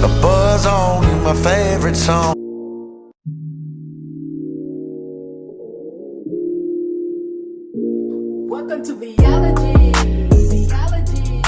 a buzz on you, my favorite song. Welcome to Biology. Biology.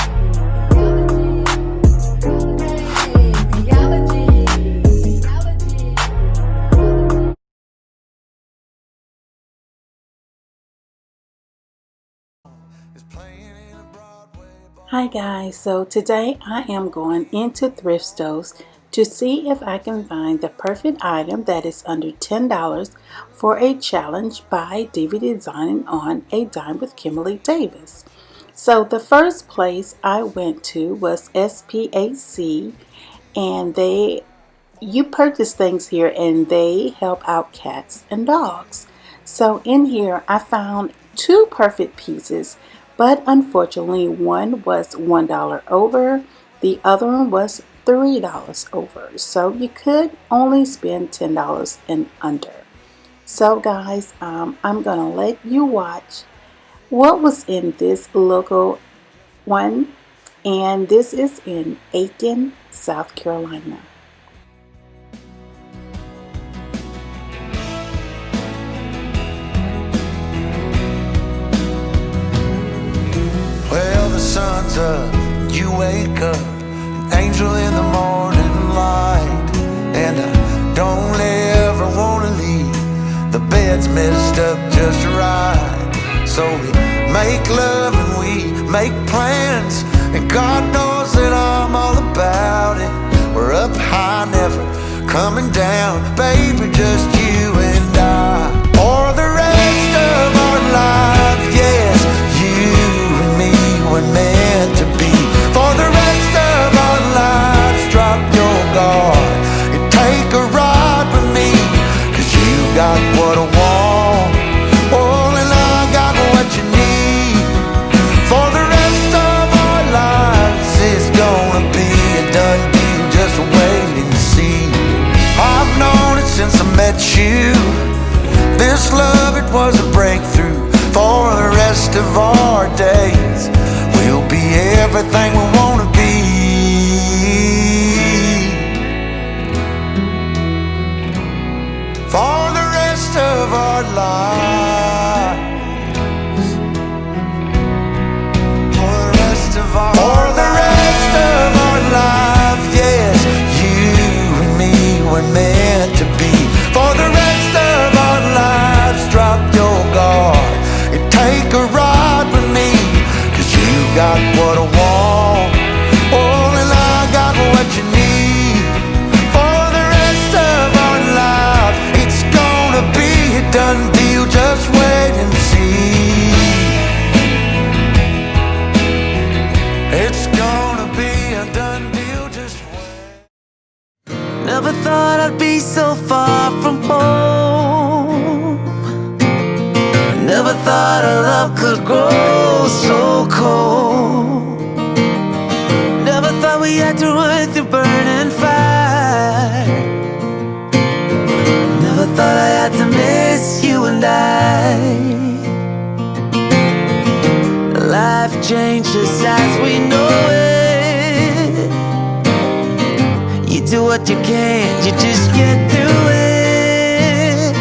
Hi guys, so today I am going into thrift stores to see if I can find the perfect item that is under $10 for a challenge by DVD Designing on a Dime with Kimberly Davis. So the first place I went to was SPAC, and you purchase things here and they help out cats and dogs. So in here I found two perfect pieces, but unfortunately one was $1 over, the other one was $3 over. So you could only spend $10 and under. So guys, I'm gonna let you watch what was in this local one, and this is in Aiken, South Carolina. Well, the sun's up, you wake up, an angel in the morning light. And I don't ever wanna leave, the bed's messed up just right. So we make love and we make plans, and God knows that I'm all about it. We're up high, never coming down, baby, just you and I. For the rest of our lives, yes, you and me were meant to be. For the rest of our lives, drop your guard and take a ride with me, 'cause you got what I want, oh, and I got what you need. For the rest of our lives, it's gonna be a done deal, just wait and see. I've known it since I met you, this love, it was a breakthrough. For the rest of our days, we'll be everything we wanna be. For the rest of our lives, for the rest of our lives, yes, you and me were meant to be. For the rest of our lives, drop your guard and take a ride with me, 'cause you got what I want, oh, and I got what you need. For the rest of our lives, it's gonna be a done deal, just wait and see. It's gonna be a done deal, just wait. Never thought I'd be so far from home. Never thought our love could grow so cold. Never thought we had to run through burning fire. Never thought I had to miss you and I. Life changes as we know it. You do what you can, you just get through it.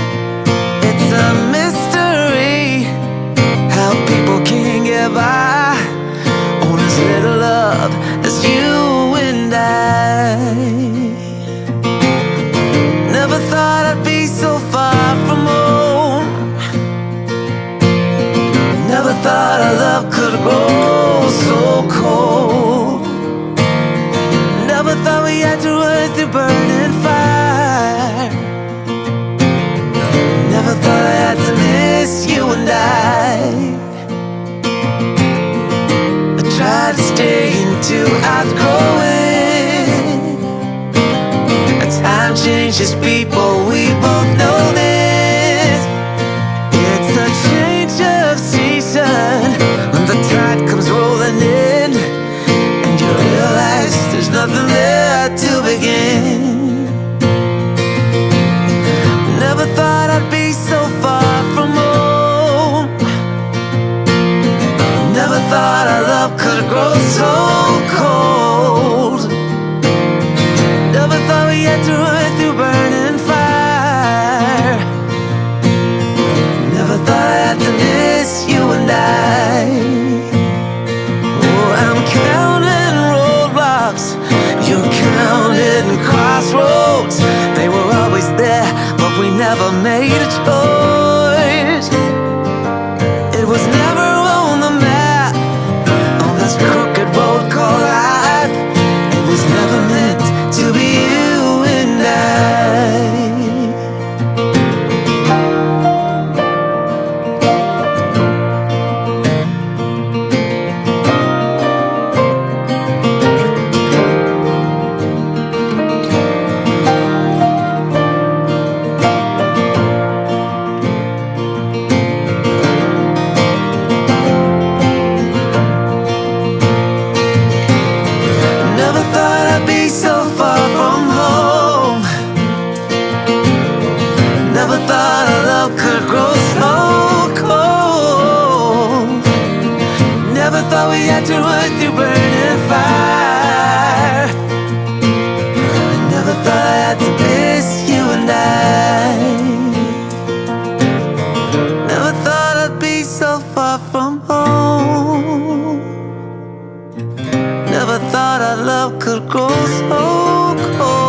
It's a mystery how people can get by on as little love as you and I. Never thought I'd be so far from home. Never thought our love could grow so cold. Never thought we had to run through burning fire. Never thought I had to miss you and I tried to stay until outgrowing. Time changes people, we both know this. It's a change of season when the tide comes rolling in, and you realize there's nothing there to begin. Never thought I'd be so far from home. Never thought our love could grow so cold. thought our love could grow so cold.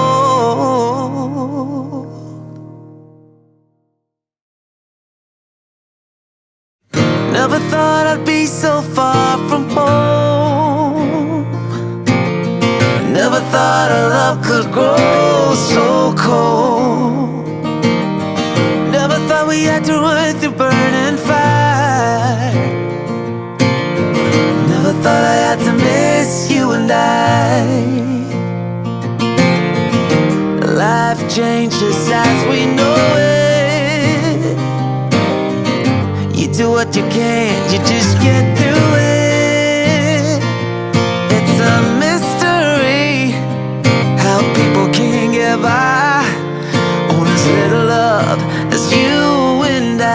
Never thought I'd be so far from home. Never thought our love could grow so cold. Never thought we had to run through burning fire. Never thought I had to miss you and I. Life changes as we know it. You do what you can, you just get through it. It's a mystery how people can get by on as little love as you and I.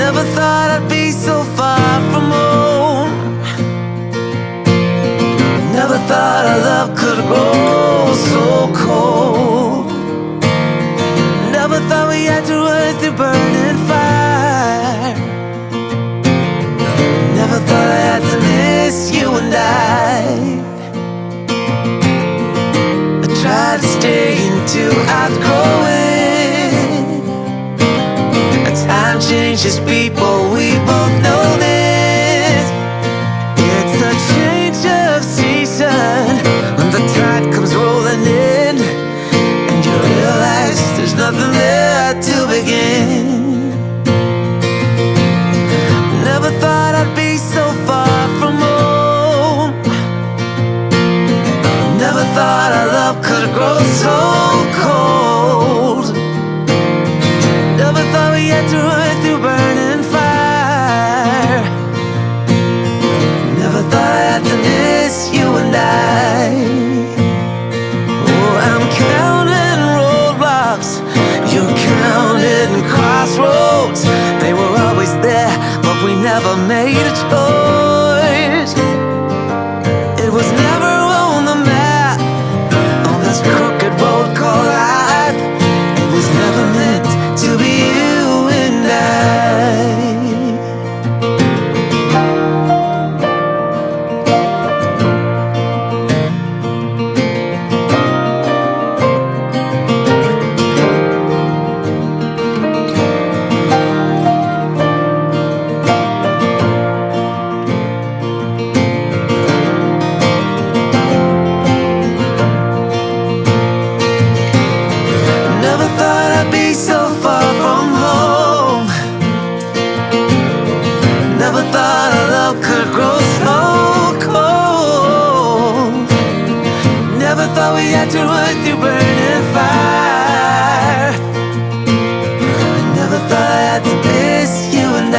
Never thought I'd be so far from home. Never thought our love could grow so cold. Never thought we had to run through burning fire. Never thought I had to miss you and I tried to stay until outgrow it. Time changes people, we both know this. It's a change of season when the tide comes rolling in, and you realize there's nothing there to begin. Never thought I'd be so far from home. Never thought our love could grow so cold. Never thought we had to run through burning fire. Never thought I had to miss you and I. Oh, I'm counting roadblocks, you're counting crossroads. They were always there, but we never made a choice. It was never on the map, on this crooked road called life. It was never meant to be you and I. Never thought I'd be so far from home. Never thought our love could grow so cold. Never thought we had to run through burning fire. Never thought I had to miss you and I.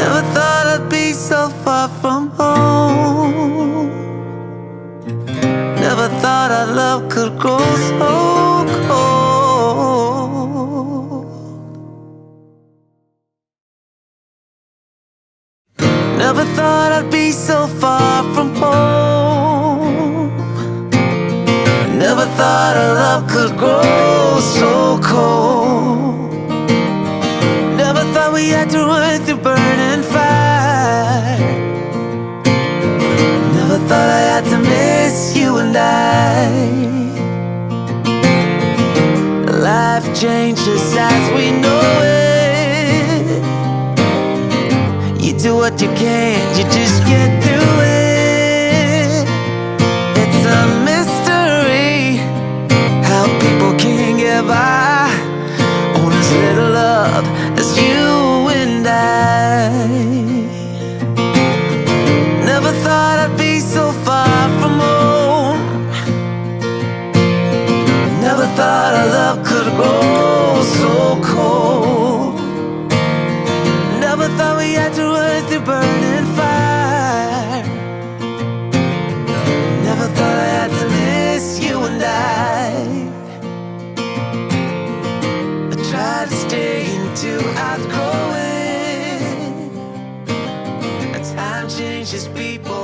Never thought I'd be so far from home. Never thought our love could grow so cold. Never thought I'd be so far from home. Never thought our love could grow so cold. Never thought we had to run through burning fire. Never thought I had to miss you and I. Life changes as we know it. You do what you can, you just get through it. It's a mystery how people can get by on as little love as you and I. Never thought I'd be so far from home. Never thought our love could grow so cold. Never thought we had to run through burning fire. Never thought I had to miss you and I tried to stay until outgrow it. Time changes people.